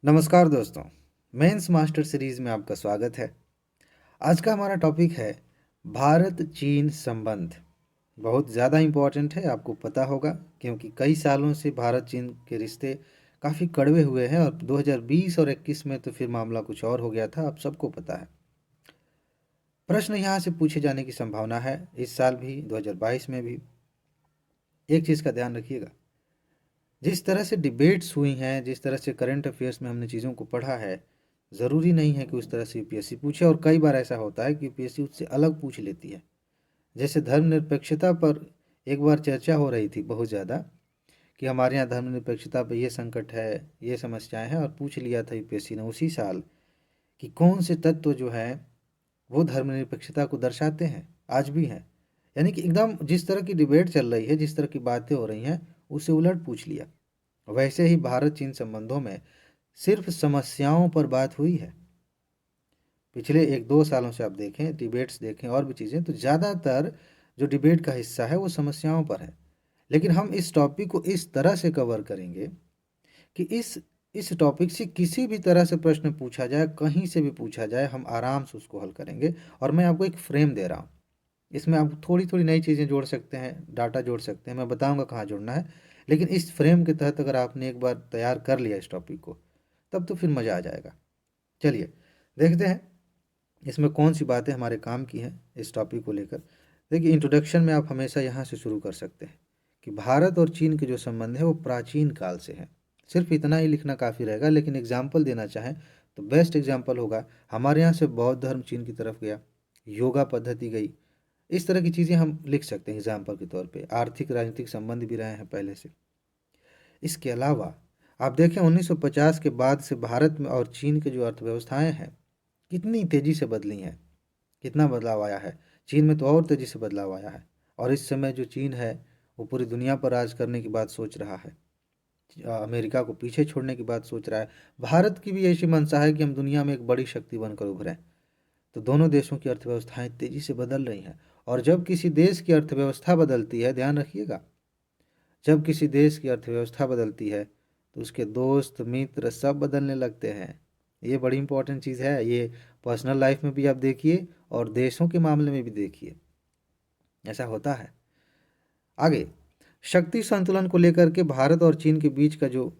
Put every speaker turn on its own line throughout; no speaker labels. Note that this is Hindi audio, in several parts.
नमस्कार दोस्तों, मेंस मास्टर सीरीज में आपका स्वागत है। आज का हमारा टॉपिक है भारत चीन संबंध। बहुत ज़्यादा इम्पोर्टेंट है, आपको पता होगा, क्योंकि कई सालों से भारत चीन के रिश्ते काफ़ी कड़वे हुए हैं और 2020 और 21 में तो फिर मामला कुछ और हो गया था, आप सबको पता है। प्रश्न यहाँ से पूछे जाने की संभावना है, इस साल भी 2022 में भी। एक चीज़ का ध्यान रखिएगा, जिस तरह से डिबेट्स हुई हैं, जिस तरह से करंट अफेयर्स में हमने चीज़ों को पढ़ा है, ज़रूरी नहीं है कि उस तरह से यूपीएससी पूछे, और कई बार ऐसा होता है कि यूपीएससी उससे अलग पूछ लेती है। जैसे धर्मनिरपेक्षता पर एक बार चर्चा हो रही थी बहुत ज़्यादा, कि हमारे यहाँ धर्मनिरपेक्षता पर ये संकट है, ये समस्याएं हैं, और पूछ लिया था यूपीएससी ने उसी साल कि कौन से तत्व जो हैं वो धर्मनिरपेक्षता को दर्शाते हैं, आज भी हैं। यानी कि एकदम जिस तरह की डिबेट चल रही है, जिस तरह की बातें हो रही हैं, उससे उलट पूछ लिया। वैसे ही भारत चीन संबंधों में सिर्फ समस्याओं पर बात हुई है। पिछले 1-2 सालों से आप देखें, डिबेट्स देखें और भी चीज़ें, तो ज़्यादातर जो डिबेट का हिस्सा है वो समस्याओं पर है। लेकिन हम इस टॉपिक को इस तरह से कवर करेंगे कि इस टॉपिक से किसी भी तरह से प्रश्न पूछा जाए, कहीं से भी पूछा जाए, हम आराम से उसको हल करेंगे। और मैं आपको एक फ्रेम दे रहा हूँ, इसमें आप थोड़ी थोड़ी नई चीज़ें जोड़ सकते हैं, डाटा जोड़ सकते हैं, मैं बताऊंगा कहाँ जोड़ना है। लेकिन इस फ्रेम के तहत अगर आपने एक बार तैयार कर लिया इस टॉपिक को, तब तो फिर मज़ा आ जाएगा। चलिए देखते हैं इसमें कौन सी बातें हमारे काम की हैं इस टॉपिक को लेकर। देखिए, इंट्रोडक्शन में आप हमेशा यहाँ से शुरू कर सकते हैं कि भारत और चीन के जो संबंध है वो प्राचीन काल से हैं। सिर्फ इतना ही लिखना काफ़ी रहेगा, लेकिन एग्जाम्पल देना चाहें तो बेस्ट एग्जाम्पल होगा, हमारे यहाँ से बौद्ध धर्म चीन की तरफ गया, योगा पद्धति गई, इस तरह की चीज़ें हम लिख सकते हैं एग्जाम्पल के तौर पे। आर्थिक राजनीतिक संबंध भी रहे हैं पहले से। इसके अलावा आप देखें 1950 के बाद से भारत में और चीन की जो अर्थव्यवस्थाएं हैं कितनी तेज़ी से बदली हैं, कितना बदलाव आया है। चीन में तो और तेज़ी से बदलाव आया है, और इस समय जो चीन है वो पूरी दुनिया पर राज करने की बात सोच रहा है, अमेरिका को पीछे छोड़ने की बात सोच रहा है। भारत की भी ऐसी मंशा है कि हम दुनिया में एक बड़ी शक्ति बनकर उभरें। तो दोनों देशों की अर्थव्यवस्थाएं तेज़ी से बदल रही हैं। और जब किसी देश की अर्थव्यवस्था बदलती है, ध्यान रखिएगा, जब किसी देश की अर्थव्यवस्था बदलती है तो उसके दोस्त मित्र सब बदलने लगते हैं। ये बड़ी इंपॉर्टेंट चीज़ है, ये पर्सनल लाइफ में भी आप देखिए और देशों के मामले में भी देखिए, ऐसा होता है। आगे, शक्ति संतुलन को लेकर के भारत और चीन के बीच का जो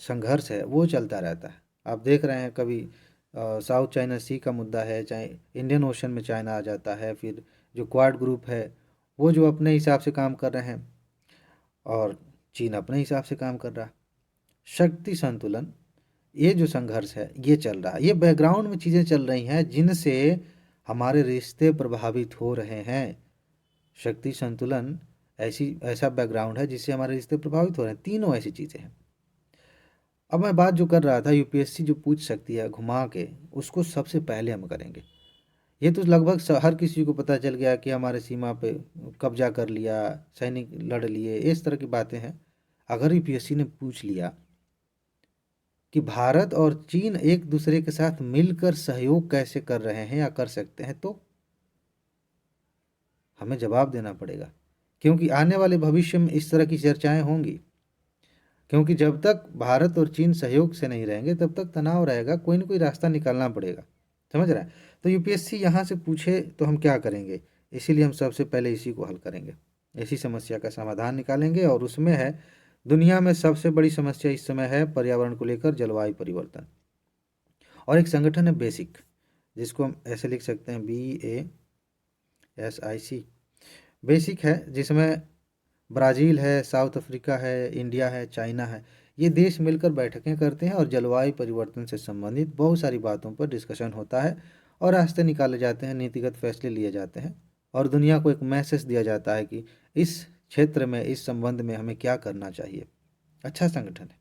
संघर्ष है वो चलता रहता है। आप देख रहे हैं, कभी साउथ चाइना सी का मुद्दा है, चाहे इंडियन ओशन में चाइना आ जाता है, फिर जो क्वाड ग्रुप है वो जो अपने हिसाब से काम कर रहे हैं, और चीन अपने हिसाब से काम कर रहा है। शक्ति संतुलन, ये जो संघर्ष है ये चल रहा है, ये बैकग्राउंड में चीज़ें चल रही हैं जिनसे हमारे रिश्ते प्रभावित हो रहे हैं। शक्ति संतुलन ऐसा बैकग्राउंड है जिससे हमारे रिश्ते प्रभावित हो रहे हैं, तीनों ऐसी चीज़ें हैं। अब मैं बात जो कर रहा था, यूपीएससी जो पूछ सकती है घुमा के, उसको सबसे पहले हम करेंगे। ये तो लगभग हर किसी को पता चल गया कि हमारे सीमा पे कब्जा कर लिया, सैनिक लड़ लिए, इस तरह की बातें हैं। अगर यूपीएससी ने पूछ लिया कि भारत और चीन एक दूसरे के साथ मिलकर सहयोग कैसे कर रहे हैं या कर सकते हैं, तो हमें जवाब देना पड़ेगा, क्योंकि आने वाले भविष्य में इस तरह की चर्चाएं होंगी। क्योंकि जब तक भारत और चीन सहयोग से नहीं रहेंगे तब तक तनाव रहेगा, कोई ना कोई रास्ता निकालना पड़ेगा। समझ रहा है? तो यूपीएससी यहाँ से पूछे तो हम क्या करेंगे, इसीलिए हम सबसे पहले इसी को हल करेंगे, इसी समस्या का समाधान निकालेंगे। और उसमें है, दुनिया में सबसे बड़ी समस्या इस समय है पर्यावरण को लेकर, जलवायु परिवर्तन। और एक संगठन है बेसिक, जिसको हम ऐसे लिख सकते हैं BASIC। बेसिक है जिसमें ब्राज़ील है, साउथ अफ्रीका है, इंडिया है, चाइना है। ये देश मिलकर बैठकें करते हैं और जलवायु परिवर्तन से संबंधित बहुत सारी बातों पर डिस्कशन होता है, और रास्ते निकाले जाते हैं, नीतिगत फैसले लिए जाते हैं, और दुनिया को एक मैसेज दिया जाता है कि इस क्षेत्र में, इस संबंध में हमें क्या करना चाहिए। अच्छा संगठन है,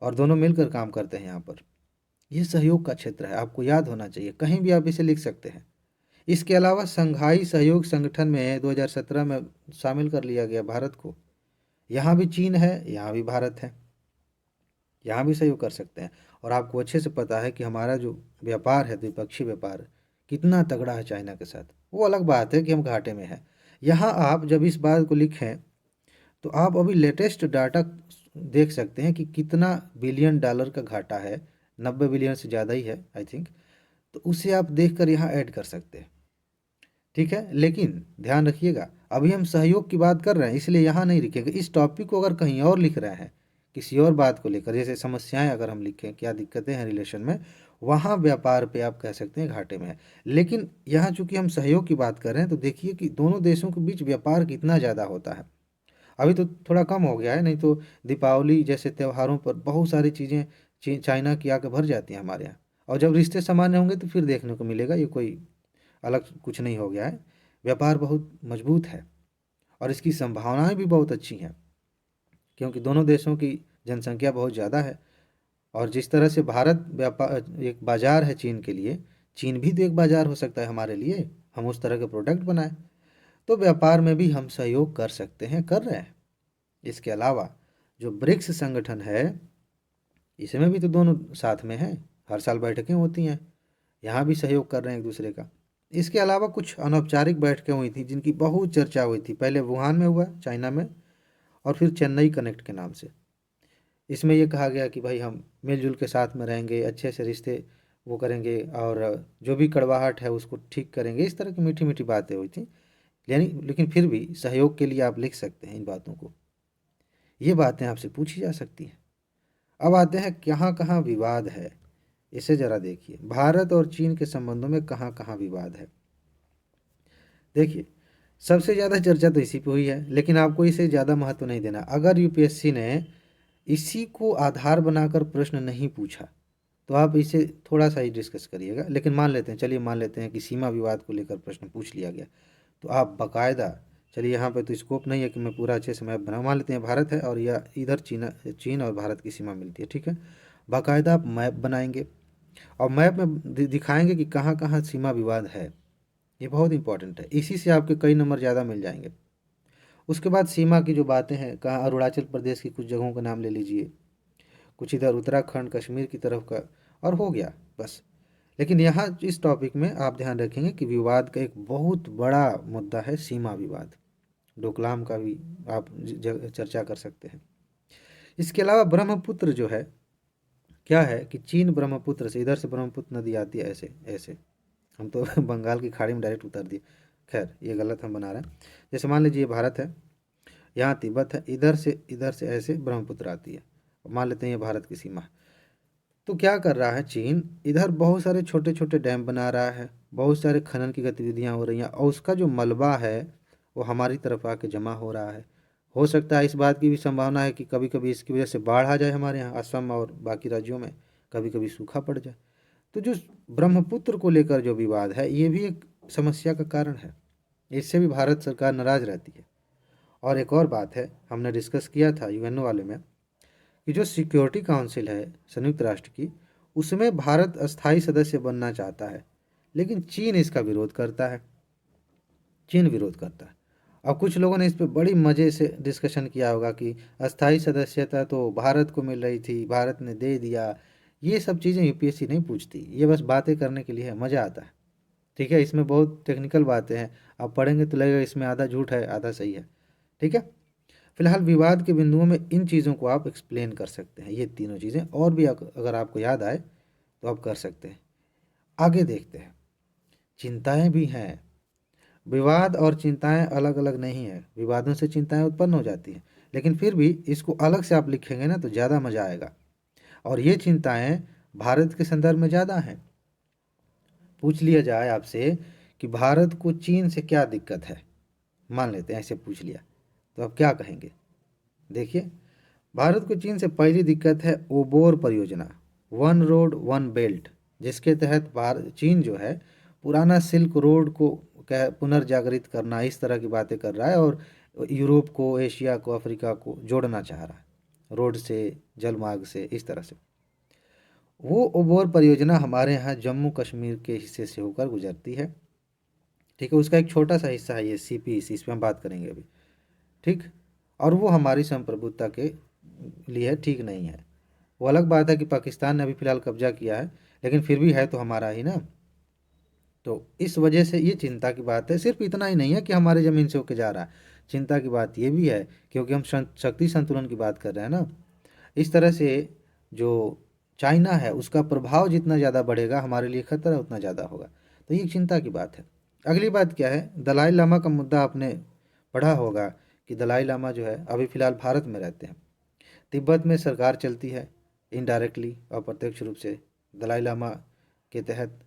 और दोनों मिलकर काम करते हैं यहाँ पर। ये सहयोग का क्षेत्र है, आपको याद होना चाहिए, कहीं भी आप इसे लिख सकते हैं। इसके अलावा संघाई सहयोग संगठन में 2017 में शामिल कर लिया गया भारत को। यहाँ भी चीन है, यहाँ भी भारत है, यहाँ भी सहयोग कर सकते हैं। और आपको अच्छे से पता है कि हमारा जो व्यापार है, द्विपक्षीय व्यापार, कितना तगड़ा है चाइना के साथ। वो अलग बात है कि हम घाटे में हैं। यहाँ आप जब इस बात को लिखें तो आप अभी लेटेस्ट डाटा देख सकते हैं कि कितना बिलियन डॉलर का घाटा है 90 बिलियन से ज़्यादा ही है आई थिंक। तो उसे आप देख कर यहाँ ऐड कर सकते हैं, ठीक है। लेकिन ध्यान रखिएगा, अभी हम सहयोग की बात कर रहे हैं इसलिए यहाँ नहीं लिखेंगे। इस टॉपिक को अगर कहीं और लिख रहे हैं किसी और बात को लेकर, जैसे समस्याएं अगर हम लिखें क्या दिक्कतें हैं रिलेशन में, वहाँ व्यापार पे आप कह सकते हैं घाटे में है। लेकिन यहाँ चूंकि हम सहयोग की बात कर रहे हैं तो देखिए कि दोनों देशों के बीच व्यापार कितना ज़्यादा होता है। अभी तो थोड़ा कम हो गया है, नहीं तो दीपावली जैसे त्योहारों पर बहुत सारी चीज़ें चाइना की आके भर जाती हैं हमारे यहाँ। और जब रिश्ते सामान्य होंगे तो फिर देखने को मिलेगा ये कोई अलग कुछ नहीं हो गया है। व्यापार बहुत मजबूत है और इसकी संभावनाएं भी बहुत अच्छी हैं, क्योंकि दोनों देशों की जनसंख्या बहुत ज़्यादा है। और जिस तरह से भारत व्यापार एक बाज़ार है चीन के लिए, चीन भी तो एक बाज़ार हो सकता है हमारे लिए, हम उस तरह के प्रोडक्ट बनाएं। तो व्यापार में भी हम सहयोग कर सकते हैं, कर रहे हैं। इसके अलावा जो ब्रिक्स संगठन है, इसमें भी तो दोनों साथ में हैं, हर साल बैठकें होती हैं, यहाँ भी सहयोग कर रहे हैं एक दूसरे का। इसके अलावा कुछ अनौपचारिक बैठकें हुई थी जिनकी बहुत चर्चा हुई थी, पहले वुहान में हुआ चाइना में, और फिर चेन्नई कनेक्ट के नाम से। इसमें ये कहा गया कि भाई हम मिलजुल के साथ में रहेंगे, अच्छे से रिश्ते वो करेंगे और जो भी कड़वाहट है उसको ठीक करेंगे, इस तरह की मीठी मीठी बातें हुई थी। यानी लेकिन फिर भी सहयोग के लिए आप लिख सकते हैं इन बातों को, ये बातें आपसे पूछी जा सकती हैं। अब आते हैं कहाँ कहाँ विवाद है, इसे ज़रा देखिए। भारत और चीन के संबंधों में कहाँ कहाँ विवाद है। देखिए, सबसे ज़्यादा चर्चा तो इसी पे हुई है, लेकिन आपको इसे ज़्यादा महत्व नहीं देना। अगर यूपीएससी ने इसी को आधार बनाकर प्रश्न नहीं पूछा तो आप इसे थोड़ा सा ही डिस्कस करिएगा। लेकिन मान लेते हैं, चलिए मान लेते हैं कि सीमा विवाद को लेकर प्रश्न पूछ लिया गया, तो आप बाकायदा, चलिए यहाँ पे तो स्कोप नहीं है कि मैं पूरा अच्छे से मैप बनाऊँ, मान लेते हैं भारत है और या इधर चीन और भारत की सीमा मिलती है, ठीक है। बाकायदा आप मैप बनाएंगे और मैप में दिखाएंगे कि कहाँ कहाँ सीमा विवाद है। ये बहुत इंपॉर्टेंट है, इसी से आपके कई नंबर ज़्यादा मिल जाएंगे। उसके बाद सीमा की जो बातें हैं, कहाँ अरुणाचल प्रदेश की कुछ जगहों का नाम ले लीजिए, कुछ इधर उत्तराखंड कश्मीर की तरफ का, और हो गया बस। लेकिन यहाँ इस टॉपिक में आप ध्यान रखेंगे कि विवाद का एक बहुत बड़ा मुद्दा है सीमा विवाद। डोकलाम का भी आप चर्चा कर सकते हैं। इसके अलावा ब्रह्मपुत्र जो है, क्या है कि चीन ब्रह्मपुत्र से, इधर से ब्रह्मपुत्र नदी आती है ऐसे ऐसे, हम तो बंगाल की खाड़ी में डायरेक्ट उतर दिए, खैर ये गलत हम बना रहे हैं। जैसे मान लीजिए भारत है, यहाँ तिब्बत है, इधर से ऐसे ब्रह्मपुत्र आती है, मान लेते हैं ये भारत की सीमा है। तो क्या कर रहा है चीन, इधर बहुत सारे छोटे छोटे डैम बना रहा है, बहुत सारे खनन की गतिविधियां हो रही हैं, और उसका जो मलबा है वो हमारी तरफ आके जमा हो रहा है। हो सकता है इस बात की भी संभावना है कि कभी कभी इसकी वजह से बाढ़ आ जाए हमारे यहाँ असम और बाकी राज्यों में, कभी कभी सूखा पड़ जाए। तो जो ब्रह्मपुत्र को लेकर जो विवाद है ये भी एक समस्या का कारण है, इससे भी भारत सरकार नाराज रहती है। और एक और बात है, हमने डिस्कस किया था यूएनओ वाले में, कि जो सिक्योरिटी काउंसिल है संयुक्त राष्ट्र की, उसमें भारत अस्थायी सदस्य बनना चाहता है, लेकिन चीन इसका विरोध करता है, चीन विरोध करता है। अब कुछ लोगों ने इस पर बड़ी मज़े से डिस्कशन किया होगा कि अस्थायी सदस्यता तो भारत को मिल रही थी, भारत ने दे दिया। ये सब चीज़ें यूपीएससी नहीं पूछती, ये बस बातें करने के लिए है, मज़ा आता है, ठीक है। इसमें बहुत टेक्निकल बातें हैं, आप पढ़ेंगे तो लगेगा इसमें आधा झूठ है आधा सही है, ठीक है। फिलहाल विवाद के बिंदुओं में इन चीज़ों को आप एक्सप्लेन कर सकते हैं, ये तीनों चीज़ें, और भी अगर आपको याद आए तो आप कर सकते हैं। आगे देखते हैं, चिंताएं भी हैं। विवाद और चिंताएं अलग अलग नहीं है, विवादों से चिंताएं उत्पन्न हो जाती हैं, लेकिन फिर भी इसको अलग से आप लिखेंगे ना तो ज़्यादा मज़ा आएगा। और ये चिंताएं भारत के संदर्भ में ज़्यादा हैं। पूछ लिया जाए आपसे कि भारत को चीन से क्या दिक्कत है, मान लेते हैं ऐसे पूछ लिया, तो आप क्या कहेंगे। देखिए, भारत को चीन से पहली दिक्कत है ओबोर परियोजना, वन रोड वन बेल्ट, जिसके तहत भारत चीन जो है पुराना सिल्क रोड को पुनर्जागृत करना, इस तरह की बातें कर रहा है, और यूरोप को, एशिया को, अफ्रीका को जोड़ना चाह रहा है रोड से, जलमार्ग से, इस तरह से। वो ओबोर परियोजना हमारे यहाँ जम्मू कश्मीर के हिस्से से होकर गुजरती है, ठीक है। उसका एक छोटा सा हिस्सा है ये सीपीईसी, इस पर हम बात करेंगे अभी, ठीक। और वो हमारी संप्रभुता के लिए ठीक नहीं है। वो अलग बात है कि पाकिस्तान ने अभी फ़िलहाल कब्जा किया है, लेकिन फिर भी है तो हमारा ही ना। तो इस वजह से ये चिंता की बात है। सिर्फ इतना ही नहीं है कि हमारे ज़मीन से होके जा रहा है, चिंता की बात ये भी है क्योंकि हम शक्ति संतुलन की बात कर रहे हैं ना। इस तरह से जो चाइना है उसका प्रभाव जितना ज़्यादा बढ़ेगा हमारे लिए खतरा उतना ज़्यादा होगा। तो ये चिंता की बात है। अगली बात क्या है, दलाई लामा का मुद्दा आपने पढ़ा होगा कि दलाई लामा जो है अभी फ़िलहाल भारत में रहते हैं। तिब्बत में सरकार चलती है इनडायरेक्टली, अप्रत्यक्ष रूप से दलाई लामा के तहत।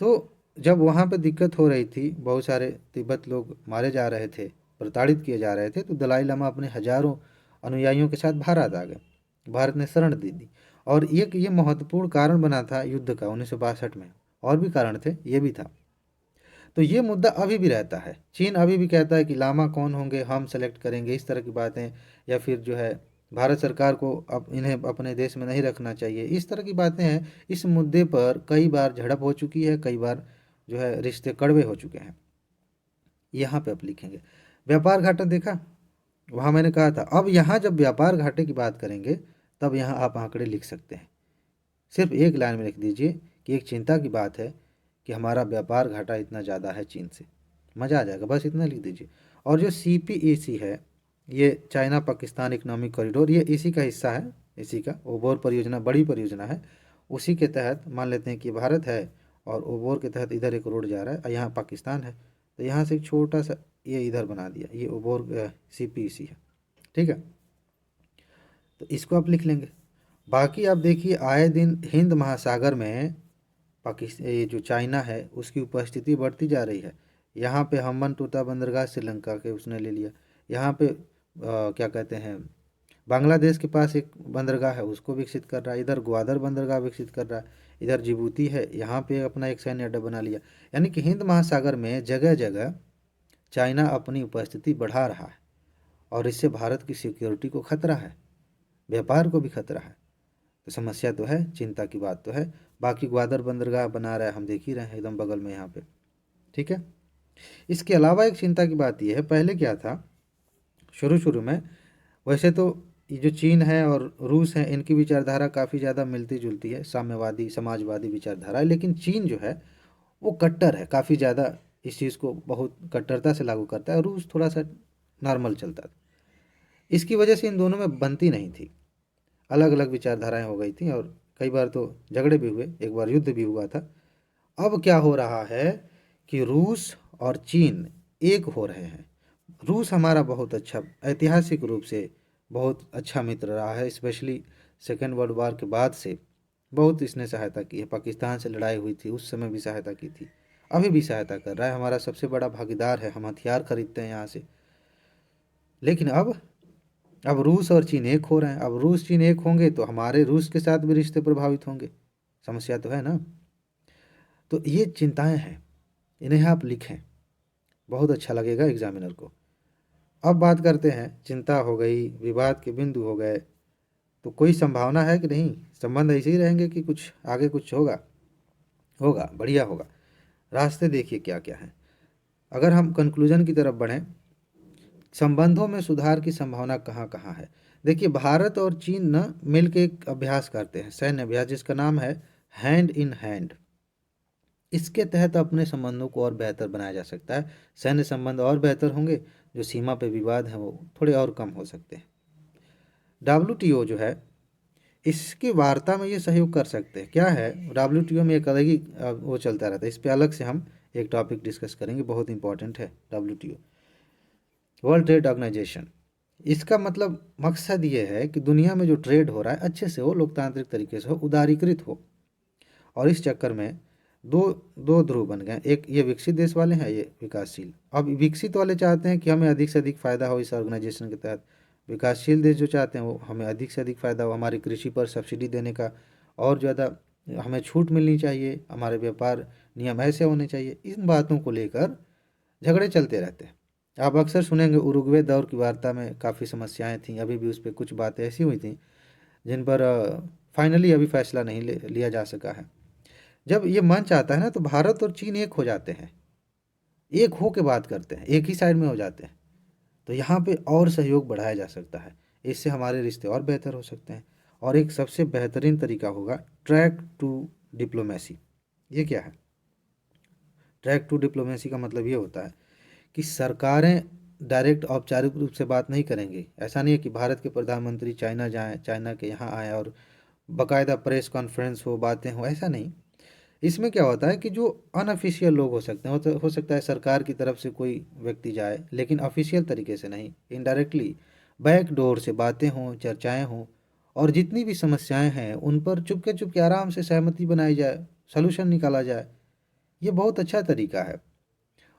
तो जब वहाँ पे दिक्कत हो रही थी, बहुत सारे तिब्बत लोग मारे जा रहे थे, प्रताड़ित किए जा रहे थे, तो दलाई लामा अपने हजारों अनुयायियों के साथ भारत आ गए। भारत ने शरण दे दी और एक ये महत्वपूर्ण कारण बना था युद्ध का 1962 में। और भी कारण थे, ये भी था। तो ये मुद्दा अभी भी रहता है। चीन अभी भी कहता है कि लामा कौन होंगे, हम सेलेक्ट करेंगे, इस तरह की बातें। या फिर जो है भारत सरकार को अब इन्हें अपने देश में नहीं रखना चाहिए, इस तरह की बातें हैं। इस मुद्दे पर कई बार झड़प हो चुकी है, कई बार जो है रिश्ते कड़वे हो चुके हैं। यहाँ पे आप लिखेंगे व्यापार घाटा, देखा वहाँ मैंने कहा था। अब यहाँ जब व्यापार घाटे की बात करेंगे तब यहाँ आप आंकड़े लिख सकते हैं। सिर्फ एक लाइन में लिख दीजिए कि एक चिंता की बात है कि हमारा व्यापार घाटा इतना ज़्यादा है चीन से। मज़ा आ जाएगा, बस इतना लिख दीजिए। और जो CPEC है, ये चाइना पाकिस्तान इकोनॉमिक कॉरिडोर, ये इसी का हिस्सा है। इसी का ओबोर परियोजना बड़ी परियोजना है। उसी के तहत मान लेते हैं कि भारत है और ओबोर के तहत इधर एक रोड जा रहा है और यहाँ पाकिस्तान है। तो यहाँ से एक छोटा सा ये इधर बना दिया, ये ओबोर CPEC है। ठीक है, तो इसको आप लिख लेंगे। बाकी आप देखिए आए दिन हिंद महासागर में पाकिस्तान, ये जो चाइना है उसकी उपस्थिति बढ़ती जा रही है। यहाँ पे हम्बन टोटा बंदरगाह श्रीलंका के उसने ले लिया। यहाँ पे क्या कहते हैं, बांग्लादेश के पास एक बंदरगाह है उसको विकसित कर रहा है। इधर ग्वादर बंदरगाह विकसित कर रहा है। इधर जिबूती है, यहाँ पे अपना एक सैन्य अड्डा बना लिया। यानी कि हिंद महासागर में जगह जगह चाइना अपनी उपस्थिति बढ़ा रहा है और इससे भारत की सिक्योरिटी को खतरा है, व्यापार को भी खतरा है। तो समस्या तो है, चिंता की बात तो है। बाकी ग्वादर बंदरगाह बना रहा है, हम देख ही रहे हैं एकदम बगल में यहाँ पे। ठीक है, इसके अलावा एक चिंता की बात यह है, पहले क्या था शुरू शुरू में, वैसे तो ये जो चीन है और रूस है इनकी विचारधारा काफ़ी ज़्यादा मिलती जुलती है, साम्यवादी समाजवादी विचारधारा है। लेकिन चीन जो है वो कट्टर है, काफ़ी ज़्यादा इस चीज़ को बहुत कट्टरता से लागू करता है। रूस थोड़ा सा नॉर्मल चलता था। इसकी वजह से इन दोनों में बनती नहीं थी, अलग अलग विचारधाराएं हो गई थी और कई बार तो झगड़े भी हुए, एक बार युद्ध भी हुआ था। अब क्या हो रहा है कि रूस और चीन एक हो रहे हैं। रूस हमारा बहुत अच्छा, ऐतिहासिक रूप से बहुत अच्छा मित्र रहा है, स्पेशली सेकेंड वर्ल्ड वार के बाद से बहुत इसने सहायता की है। पाकिस्तान से लड़ाई हुई थी उस समय भी सहायता की थी, अभी भी सहायता कर रहा है, हमारा सबसे बड़ा भागीदार है, हम हथियार खरीदते हैं यहाँ से। लेकिन अब रूस और चीन एक हो रहे हैं। अब रूस चीन एक होंगे तो हमारे रूस के साथ भी रिश्ते प्रभावित होंगे। समस्या तो है ना। तो ये चिंताएं हैं, इन्हें आप लिखें, बहुत अच्छा लगेगा एग्जामिनर को। अब बात करते हैं, चिंता हो गई, विवाद के बिंदु हो गए, तो कोई संभावना है कि नहीं संबंध ऐसे ही रहेंगे कि कुछ आगे कुछ होगा? होगा, बढ़िया होगा। रास्ते देखिए क्या क्या हैं। अगर हम कंक्लूजन की तरफ बढ़ें, संबंधों में सुधार की संभावना कहाँ कहाँ है। देखिए भारत और चीन ना मिल के एक अभ्यास करते हैं, सैन्य अभ्यास, जिसका नाम है हैंड इन हैंड। इसके तहत अपने संबंधों को और बेहतर बनाया जा सकता है। सैन्य संबंध और बेहतर होंगे, जो सीमा पे विवाद हैं वो थोड़े और कम हो सकते हैं। WTO जो है इसकी वार्ता में ये सहयोग कर सकते हैं। क्या है, WTO में एक अलग ही वो चलता रहता है, इस पे अलग से हम एक टॉपिक डिस्कस करेंगे, बहुत इंपॉर्टेंट है WTO, वर्ल्ड ट्रेड ऑर्गेनाइजेशन। इसका मतलब मकसद ये है कि दुनिया में जो ट्रेड हो रहा है अच्छे से हो, लोकतांत्रिक तरीके से हो, उदारीकृत हो। और इस चक्कर में दो दो ध्रुव बन गए, एक ये विकसित देश वाले हैं, ये विकासशील। अब विकसित वाले चाहते हैं कि हमें अधिक से अधिक फ़ायदा हो इस ऑर्गेनाइजेशन के तहत। विकासशील देश जो चाहते हैं वो हमें अधिक से अधिक फ़ायदा हो, हमारी कृषि पर सब्सिडी देने का और ज़्यादा हमें छूट मिलनी चाहिए, हमारे व्यापार नियम ऐसे होने चाहिए। इन बातों को लेकर झगड़े चलते रहते हैं। आप अक्सर सुनेंगे उरुग्वे दौर की वार्ता में काफ़ी समस्याएं थीं, अभी भी उस पर कुछ बातें ऐसी हुई थी जिन पर फाइनली अभी फैसला नहीं लिया जा सका है। जब ये मंच आता है ना तो भारत और चीन एक हो जाते हैं, एक हो के बात करते हैं, एक ही साइड में हो जाते हैं। तो यहाँ पे और सहयोग बढ़ाया जा सकता है, इससे हमारे रिश्ते और बेहतर हो सकते हैं। और एक सबसे बेहतरीन तरीका होगा ट्रैक टू डिप्लोमेसी। ये क्या है? ट्रैक टू डिप्लोमेसी का मतलब ये होता है कि सरकारें डायरेक्ट औपचारिक रूप से बात नहीं करेंगी। ऐसा नहीं है कि भारत के प्रधानमंत्री चाइना जाएं, चाइना के यहाँ आएँ और बाकायदा प्रेस कॉन्फ्रेंस हो, बातें हो, ऐसा नहीं। इसमें क्या होता है कि जो अनऑफिशियल लोग हो सकते हैं, हो सकता है सरकार की तरफ से कोई व्यक्ति जाए, लेकिन ऑफिशियल तरीके से नहीं, इनडायरेक्टली बैक डोर से बातें हों, चर्चाएं हों, और जितनी भी समस्याएं हैं उन पर चुपके चुपके आराम से सहमति बनाई जाए, सलूशन निकाला जाए। ये बहुत अच्छा तरीका है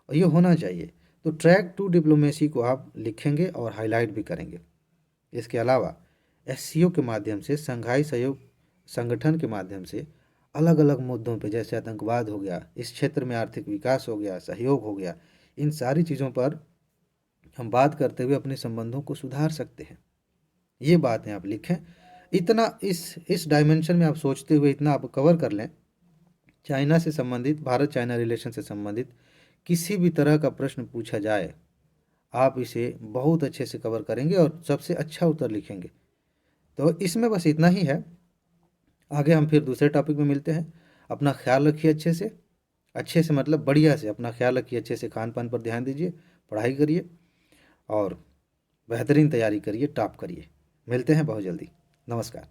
और ये होना चाहिए। तो ट्रैक टू डिप्लोमेसी को आप लिखेंगे और हाईलाइट भी करेंगे। इसके अलावा एससीओ के माध्यम से, संघाई सहयोग संगठन के माध्यम से अलग अलग मुद्दों पे, जैसे आतंकवाद हो गया, इस क्षेत्र में आर्थिक विकास हो गया, सहयोग हो गया, इन सारी चीज़ों पर हम बात करते हुए अपने संबंधों को सुधार सकते हैं। ये बातें आप लिखें। इतना इस डायमेंशन में आप सोचते हुए इतना आप कवर कर लें, चाइना से संबंधित, भारत चाइना रिलेशन से संबंधित किसी भी तरह का प्रश्न पूछा जाए, आप इसे बहुत अच्छे से कवर करेंगे और सबसे अच्छा उत्तर लिखेंगे। तो इसमें बस इतना ही है। आगे हम फिर दूसरे टॉपिक में मिलते हैं। अपना ख्याल रखिए अच्छे से मतलब बढ़िया से अपना ख्याल रखिए, अच्छे से खान पान पर ध्यान दीजिए, पढ़ाई करिए और बेहतरीन तैयारी करिए, टॉप करिए। मिलते हैं बहुत जल्दी। नमस्कार।